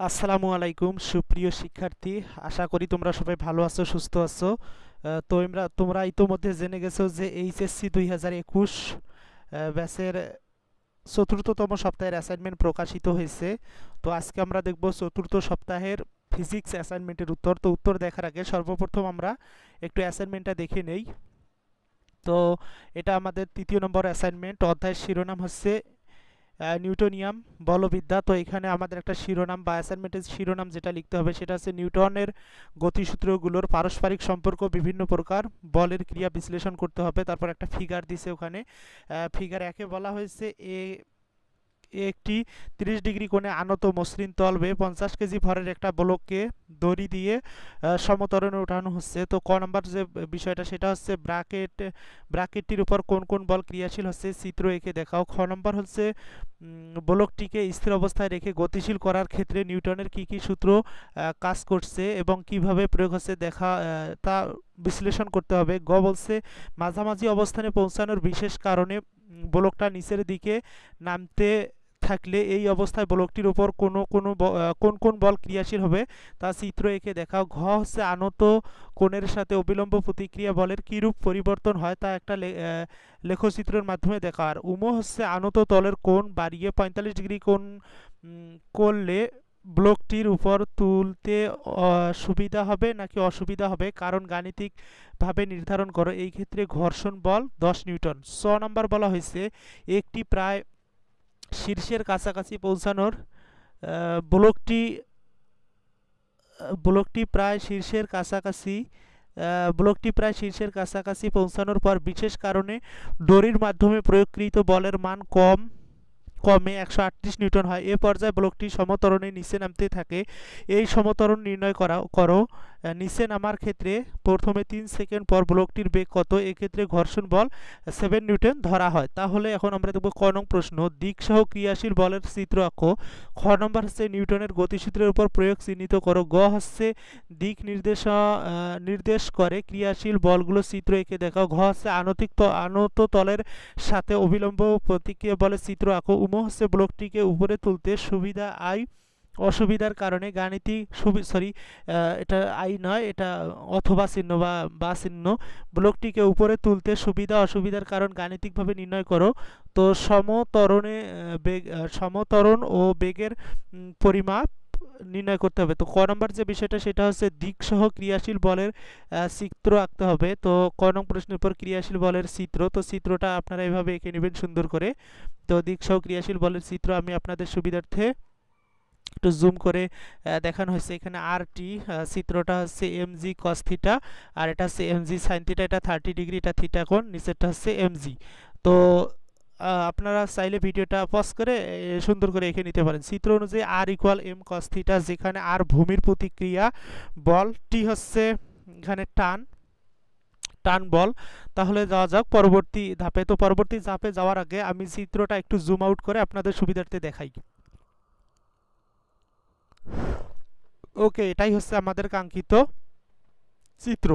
আসসালামু আলাইকুম সুপ্রিয় শিক্ষার্থী, আশা করি তোমরা সবাই ভালো আছো, সুস্থ আছো। তোমরা ইতোমধ্যে জেনে গেছো যে এইচএসসি 2021 ব্যাচের চতুর্থতম সপ্তাহের অ্যাসাইনমেন্ট প্রকাশিত হয়েছে। তো আজকে আমরা দেখব চতুর্থ সপ্তাহের ফিজিক্স অ্যাসাইনমেন্টের উত্তর। তো উত্তর দেখার আগে সর্বপ্রথম আমরা একটু অ্যাসাইনমেন্টটা দেখে নেই। তো এটা আমাদের তৃতীয় নম্বর অ্যাসাইনমেন্ট। অধ্যায়ের শিরোনাম হচ্ছে নিউটনিয়াম বলবিদ্যা। তো এখানে আমাদের একটা শিরোনাম বা অ্যাসাইনমেন্টের শিরোনাম যেটা লিখতে হবে সেটা হচ্ছে নিউটনের গতিসূত্রগুলোর পারস্পরিক সম্পর্ক, বিভিন্ন প্রকার বলের ক্রিয়া বিশ্লেষণ করতে হবে। তারপর একটা ফিগার দিছে ওখানে। ফিগার একে বলা হয়েছে একটি 30 ডিগ্রি কোণে আনত মসৃণ তল বেয়ে 50 কেজি ভরের একটা ব্লককে দড়ি দিয়ে সমতরণে ওঠানো হচ্ছে। তো ক নম্বর যে বিষয়টা সেটা হচ্ছে ব্র্যাকেটটির উপর কোন কোন বল ক্রিয়াশীল হচ্ছে চিত্র এঁকে দেখাও। খ নম্বর হচ্ছে ব্লকটিকে স্থির অবস্থায় রেখে গতিশীল করার ক্ষেত্রে নিউটনের কি কি সূত্র কাজ করছে এবং কিভাবে প্রয়োগ হচ্ছে তা বিশ্লেষণ করতে হবে। গ বলছে মাঝামাঝি অবস্থানে পৌঁছানোর বিশেষ কারণে ব্লকটা নিচের দিকে নামতে থাকলে এই অবস্থায় ব্লকটির উপর কোন কোন বল ক্রিয়াশীল হবে তা চিত্র এঁকে দেখাও। ঘ হচ্ছে আনত কোণের সাথে অবিলম্ব প্রতিক্রিয়া বলের কীরূপ পরিবর্তন হয় তা একটা লেখচিত্রের মাধ্যমে দেখা। আর উম হচ্ছে আনত তলের কোণ বাড়িয়ে 45 ডিগ্রি কোণ করলে ব্লকটির উপর তুলতে সুবিধা হবে নাকি অসুবিধা হবে, কারণ গাণিতিকভাবে নির্ধারণ করো। এই ক্ষেত্রে ঘর্ষণ বল 10 নিউটন। ছ নম্বর বলা হয়েছে একটি প্রায় শীর্ষের কাছাকাছি পৌঁছানোর ব্লকটি ব্লকটি প্রায় শীর্ষের কাছাকাছি পৌঁছানোর পর বিশেষ কারণে দড়ির মাধ্যমে প্রয়োগকৃত বলের মান কমে 138 নিউটন হয়। এ পর্যায়ে ব্লকটি সমতরণে নিচে নামতে থাকে। এই সমতরণ নির্ণয় করো। নিচে নামার ক্ষেত্রে প্রথমে 3 সেকেন্ড পর ব্লকটির বেগ কত, এক্ষেত্রে ঘর্ষণ বল 7 নিউটন ধরা হয়। তাহলে এখন আমরা দেখব ক নং প্রশ্ন, দিকসহ ক্রিয়াশীল বলের চিত্র আঁকো। খ নম্বর হচ্ছে নিউটনের গতিসূত্রের উপর প্রয়োগ চিহ্নিত করো। গ হচ্ছে দিক নির্দেশ করে ক্রিয়াশীল বলগুলো চিত্র এঁকে দেখাও। ঘ হচ্ছে আনত তলের সাথে অবিলম্ব প্রতিক্রিয়া বলের চিত্র আঁকো। উম হচ্ছে ব্লকটিকে উপরে তুলতে সুবিধা অসুবিধার কারণে এটা আই নয়, এটা অথবা চিহ্ন বা চিহ্ন। ব্লকটিকে উপরে তুলতে সুবিধা অসুবিধার কারণ গাণিতিকভাবে নির্ণয় করো। তো সমতরণ ও বেগের পরিমাপ নির্ণয় করতে হবে। তো ক নম্বর যে বিষয়টা সেটা হচ্ছে দিকসহ ক্রিয়াশীল বলের চিত্র আঁকতে হবে। তো ক নং প্রশ্নের উপর ক্রিয়াশীল বলের চিত্র, তো চিত্রটা আপনারা এভাবে এঁকে নেবেন সুন্দর করে। তো দিকসহ ক্রিয়াশীল বলের চিত্র আমি আপনাদের সুবিধার্থে একটু জুম করে দেখানো হয়েছে। এখানে আর টি চিত্রটা হচ্ছে এম জি কস থিটা, আর এটা হচ্ছে এম জি সাইন থিটা, এটা 30 ডিগ্রি, এটা থিটা কোণ, নিচেরটা হচ্ছে এম জি। তো আপনারা চাইলে ভিডিওটা পজ করে সুন্দর করে এঁকে নিতে পারেন। চিত্র অনুযায়ী আর ইকুয়াল এম কস থিটা, যেখানে আর ভূমির প্রতিক্রিয়া, বল টি হচ্ছে এখানে টান বল। তাহলে যাওয়া যাক পরবর্তী ধাপে। তো পরবর্তী ধাপে যাওয়ার আগে আমি চিত্রটা একটু জুম আউট করে আপনাদের সুবিধার্থে দেখাই। ওকে, এটাই হচ্ছে আমাদের কাঙ্ক্ষিত চিত্র।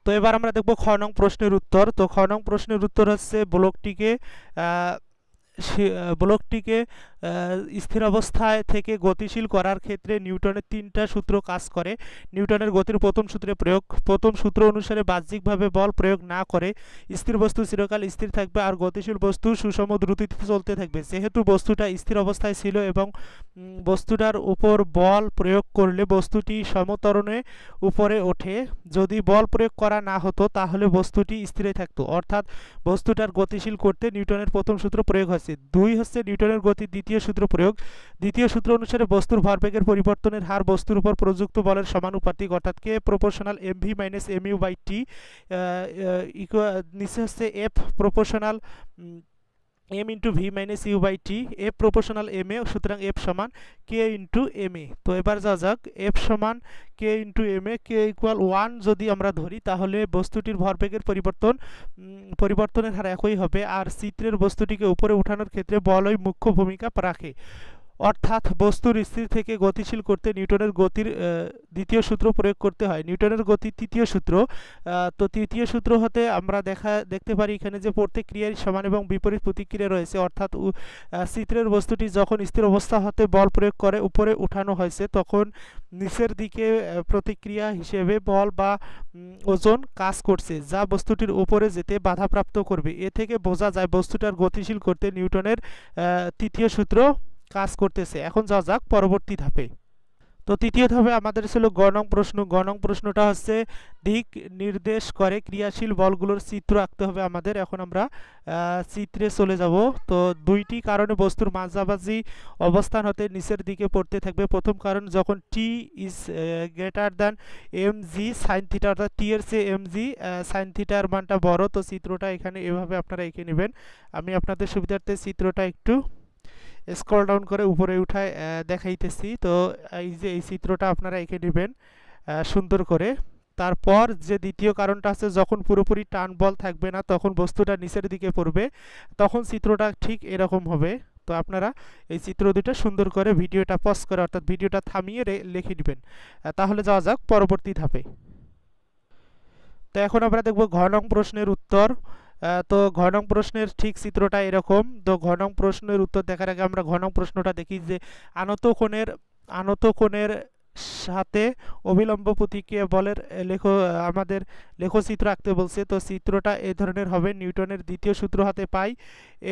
তো এবার আমরা দেখব খ নং প্রশ্নের উত্তর। তো খ নং প্রশ্নের উত্তর হচ্ছে ব্লকটিকে স্থির অবস্থায় থেকে গতিশীল করার ক্ষেত্রে নিউটনের 3টা সূত্র কাজ করে। নিউটনের গতির প্রথম সূত্রে প্রয়োগ। প্রথম সূত্র অনুসারে বাহ্যিকভাবে বল প্রয়োগ না করে স্থির বস্তু চিরকাল স্থির থাকবে আর গতিশীল বস্তু সুষম দ্রুতিতে চলতে থাকবে। যেহেতু বস্তুটা স্থির অবস্থায় ছিল এবং বস্তুটার উপর বল প্রয়োগ করলে বস্তুটি সমতরণে উপরে ওঠে, যদি বল প্রয়োগ করা না হতো তাহলে বস্তুটি স্থিরে থাকতো, অর্থাৎ বস্তুটার গতিশীল করতে নিউটনের প্রথম সূত্র প্রয়োগ হয়েছে। 2 হচ্ছে নিউটনের গতির দ্বিতীয় সূত্র প্রয়োগ। দ্বিতীয় সূত্র অনুসারে বস্তুর ভরবেগের পরিবর্তনের হার বস্তুর উপর প্রযুক্ত বলের সমানুপাতিক, অর্থাৎ কে proportional M V minus M U by T. নিচে হচ্ছে F proportional M into V minus U by T, F proportional M A, সুতরাং এফ সমান কে ইন্টু এম এ। তো এবার যাওয়া যাক, এফ সমান কে into M A, K equal 1 যদি আমরা ধরি তাহলে বস্তুটির ভরবেগের পরিবর্তনের হার একই হবে। আর চিত্রের বস্তুটিকে উপরে উঠানোর ক্ষেত্রে বলই মুখ্য ভূমিকা রাখে। অর্থাৎ বস্তুর স্থির থেকে গতিশীল করতে নিউটনের গতির দ্বিতীয় সূত্র প্রয়োগ করতে হয়। নিউটনের গতির তৃতীয় সূত্র, তো তৃতীয় সূত্র হতে আমরা দেখতে পারি এখানে যে প্রত্যেক ক্রিয়ার সমান এবং বিপরীত প্রতিক্রিয়া রয়েছে, অর্থাৎ চিত্রের বস্তুটি যখন স্থির অবস্থা হতে বল প্রয়োগ করে উপরে উঠানো হয়েছে তখন নিচের দিকে প্রতিক্রিয়া হিসেবে বল বা ওজন কাজ করছে যা বস্তুটির উপরে যেতে বাধাপ্রাপ্ত করবে। এ থেকে বোঝা যায় বস্তুটার গতিশীল করতে নিউটনের তৃতীয় সূত্র কাজ করতেছে। এখন যাওয়া যাক পরবর্তী ধাপে। তো তৃতীয় ধাপে আমাদের ছিল গ নং প্রশ্ন। গ নং প্রশ্নটা হচ্ছে দিক নির্দেশ করে ক্রিয়াশীল বলগুলোর চিত্র আঁকতে হবে আমাদের। এখন আমরা চিত্রে চলে যাব। তো দুইটি কারণে বস্তুর মাঝামাঝি অবস্থান হতে নিচের দিকে পড়তে থাকবে। প্রথম কারণ যখন T is greater than M G sine theta, অর্থাৎ টি এর চেয়ে এম জি সাইন থিটার মানটা বড়। তো চিত্রটা এখানে এভাবে আপনারা এঁকে নেবেন। আমি আপনাদের সুবিধার্থে চিত্রটা একটু স্ক্রল ডাউন করে উপরে উঠায় দেখাইতেছি। তো এই যে এই চিত্রটা আপনারা এঁকে নেবেন সুন্দর করে। তারপর যে দ্বিতীয় কারণটা আছে যখন পুরোপুরি টান বল থাকবে না তখন বস্তুটা নিচের দিকে পড়বে, তখন চিত্রটা ঠিক এরকম হবে। তো আপনারা এই চিত্র দুটো সুন্দর করে ভিডিওটা পজ করে অর্থাৎ ভিডিওটা থামিয়ে লিখে নেবেন। তাহলে যাওয়া যাক পরবর্তী ধাপে। তো এখন আমরা দেখব ঘ নং প্রশ্নের উত্তর। তো ঘ নং প্রশ্নের ঠিক চিত্রটা এরকম। তো ঘ নং প্রশ্নের উত্তর দেখার আগে আমরা ঘ নং প্রশ্নটা দেখি যে আনত কোণের সাথে অবিলম্ব প্রতিক্রিয়া বলের আমাদের লেখচিত্র আঁকতে বলছে। তো চিত্রটা এই ধরনের হবে। নিউটনের দ্বিতীয় সূত্র হাতে পাই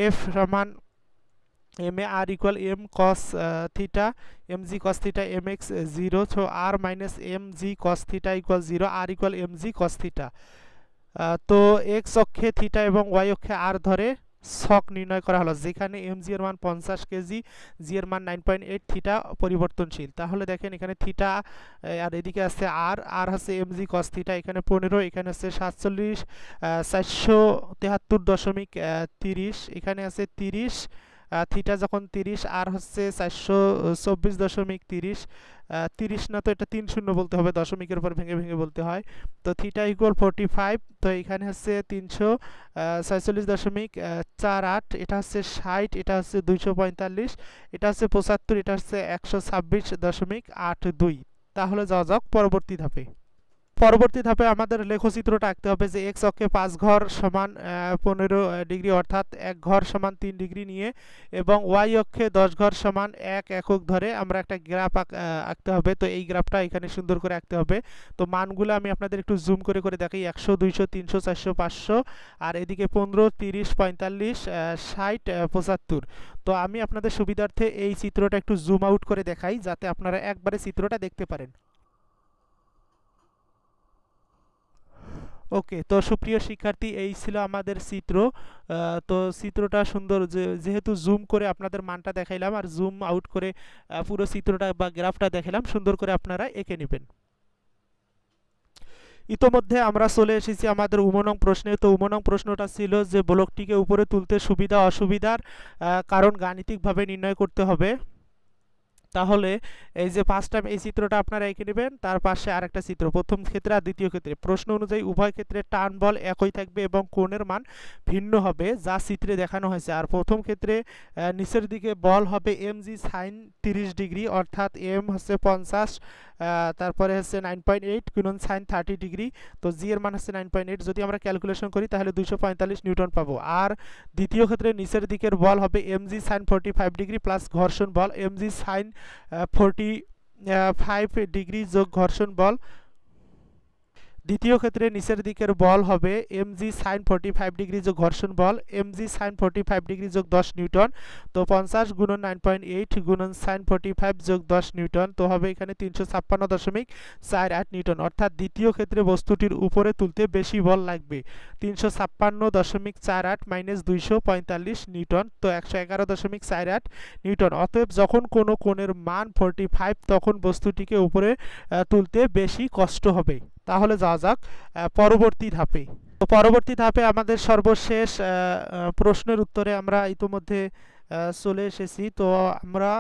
এফ সমান M A R equal M cos theta M G cos theta M X 0, so R minus M G cos theta equal 0, R equal M G cos theta. তো এক্স অক্ষে থিটা এবং ওয়াই অক্ষে আর ধরে ছক নির্ণয় করা হলো, যেখানে এম জি এর মান 50 কেজি, জি এর মান 9.8, থিটা পরিবর্তনশীল। তাহলে দেখেন এখানে থিটা আর এদিকে আছে আর, আর হচ্ছে এম জি কস থিটা, এখানে 15, এখানে হচ্ছে 47 473.30, এখানে আছে 30, থিটা যখন 30 আর হচ্ছে 424.30, 30 না তো এটা 3 শূন্য বলতে হবে, দশমিকের উপর ভেঙে ভেঙে বলতে হয়। তো থিটা ইকুয়াল 45, তো এখানে হচ্ছে 346.48, এটা হচ্ছে 60, এটা হচ্ছে 245, এটা হচ্ছে 75, এটা হচ্ছে 126.82। তাহলে যাওয়া যাক পরবর্তী ধাপে। পরবর্তী ধাপে আমাদের লেখচিত্রটা আঁকতে হবে যে এক্স অক্ষে 5 ঘর সমান 15 ডিগ্রি, অর্থাৎ 1 ঘর সমান 3 ডিগ্রি নিয়ে, এবং ওয়াই অক্ষে 10 ঘর সমান 1 একক ধরে আমরা একটা গ্রাফ আঁকতে হবে। তো এই গ্রাফটা এখানে সুন্দর করে আঁকতে হবে। তো মানগুলো আমি আপনাদের একটু জুম করে করে দেখাই, 100, 200, 300, 400, 500, আর এদিকে 15, 30, 45, 60, 75। তো আমি আপনাদের সুবিধার্থে এই চিত্রটা একটু জুম আউট করে দেখাই যাতে আপনারা একবারে চিত্রটা দেখতে পারেন। ওকে, তো সুপ্রিয় শিক্ষার্থী, এই ছিল আমাদের চিত্র। তো চিত্রটা সুন্দর, যেহেতু জুম করে আপনাদের মানটা দেখাইলাম আর জুম আউট করে পুরো চিত্রটা বা গ্রাফটা দেখালাম, সুন্দর করে আপনারা এঁকে নেবেন। ইতোমধ্যে আমরা চলে এসেছি আমাদের উমনং প্রশ্নে। তো উমনং প্রশ্নটা ছিল যে ব্লকটিকে উপরে তুলতে সুবিধা অসুবিধার কারণ গাণিতিকভাবে নির্ণয় করতে হবে। তাহলে এই যে ফার্স্ট টাইম এই চিত্রটা আপনারা এঁকে নেবেন, তার পাশে আরেকটা চিত্র, প্রথম ক্ষেত্রে আর দ্বিতীয় ক্ষেত্রে। প্রশ্ন অনুযায়ী উভয় ক্ষেত্রে টান বল একই থাকবে এবং কোণের মান ভিন্ন হবে যা চিত্রে দেখানো হয়েছে। আর প্রথম ক্ষেত্রে নিচের দিকে বল হবে এম জি সাইন 30 ডিগ্রি, অর্থাৎ এম হচ্ছে 50, তারপরে হচ্ছে 9.8 গুণন সাইন 30 ডিগ্রি, তো জি এর মান হচ্ছে 9.8, যদি আমরা ক্যালকুলেশন করি তাহলে 245 নিউটন পাবো। আর দ্বিতীয় ক্ষেত্রে নিচের দিকের বল হবে M G sine 45 degree plus ঘর্ষণ বল এম জি সাইন 45 ডিগ্রি যোগ ঘর্ষণ বল। দ্বিতীয় ক্ষেত্রে নিচের দিকের বল হবে এম জি সাইন 45 ডিগ্রি যোগ ঘর্ষণ বল এম জি সাইন 45 ডিগ্রি যোগ 10 নিউটন। তো 50 গুণন 9.8 গুণন সাইন 45 যোগ 10 নিউটন, তো হবে এখানে 356.48 নিউটন। অর্থাৎ দ্বিতীয় ক্ষেত্রে বস্তুটির উপরে তুলতে বেশি বল লাগবে, 356.48 মাইনাস 245 নিউটন, তো 111.48 নিউটন। অতএব যখন কোনো কোণের মান 45 তখন বস্তুটিকে উপরে তুলতে বেশি কষ্ট হবে। তাহলে যাওয়া যাক পরবর্তী ধাপে। তো পরবর্তী ধাপে আমাদের সর্বশেষ প্রশ্নের উত্তরে আমরা ইতোমধ্যে চলে এসেছি। তো আমরা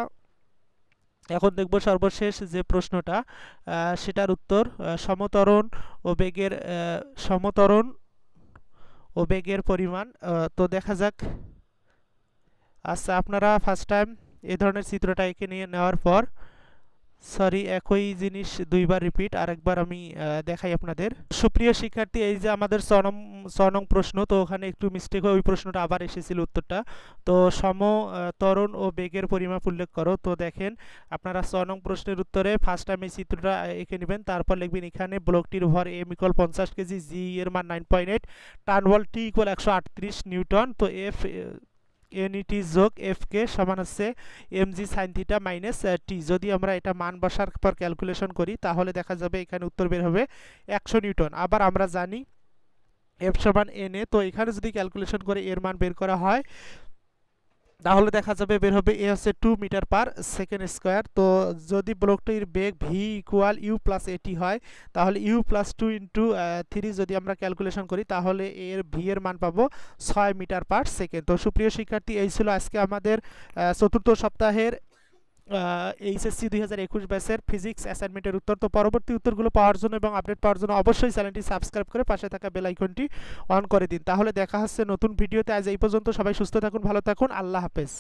এখন দেখব সর্বশেষ যে প্রশ্নটা, সেটার উত্তর সমত্বরণ ও বেগের পরিমাণ। তো দেখা যাক। আচ্ছা, আপনারা ফার্স্ট টাইম এ ধরনের চিত্রটা এঁকে নিয়ে নেওয়ার পর, সরি একই জিনিস দুইবার রিপিট, আরেকবার আমি দেখাই আপনাদের। সুপ্রিয় শিক্ষার্থী, এই যে আমাদের ছ নং প্রশ্ন, তো ওখানে একটু মিস্টেক হয়ে ওই প্রশ্নটা আবার এসেছিল উত্তরটা। তো ত্বরণ ও বেগের পরিমাপ উল্লেখ করো। তো দেখেন আপনারা 6 নং প্রশ্নের উত্তরে ফার্স্ট টাইম এই চিত্রটা এঁকে নেবেন, তারপর লিখবেন এখানে ব্লকটির ভর এম ইকুয়াল 50 কেজি, জি এর মান 9.8, টান বল টি ইকুয়াল 138 নিউটন, তো এফ এনইটি যোগ এফ কে সমান হচ্ছে M G sine theta minus T. যদি আমরা এটা মান বসার পর ক্যালকুলেশন করি তাহলে দেখা যাবে এখানে উত্তর বের হবে 100 নিউটন। আবার আমরা জানি এফ সমান এন এ, তো এখানে যদি ক্যালকুলেশন করে এর মান বের করা হয় তাহলে দেখা যাবে বের হবে এ হচ্ছে 2 মিটার পার সেকেন্ড স্কোয়ার। তো যদি ব্লকটির বেগ ভি ইকুয়াল ইউ প্লাস এটি হয় তাহলে ইউ প্লাস 2 ইন্টু 3 যদি আমরা ক্যালকুলেশন করি তাহলে এর ভি এর মান পাবো 6 মিটার পার সেকেন্ড। তো সুপ্রিয় শিক্ষার্থী, এই ছিল আজকে আমাদের চতুর্থ সপ্তাহের এইচএসসি 2021 ব্যাচের ফিজিক্স অ্যাসাইনমেন্টের উত্তর। তো পরবর্তী উত্তরগুলো পাওয়ার জন্য এবং আপডেট পাওয়ার জন্য অবশ্যই চ্যানেলটি সাবস্ক্রাইব করে পাশে থাকা বেল আইকনটি অন করে দিন। তাহলে দেখা হচ্ছে নতুন ভিডিওতে। আজ এই পর্যন্ত, সবাই সুস্থ থাকুন, ভালো থাকুন, আল্লাহ হাফেজ।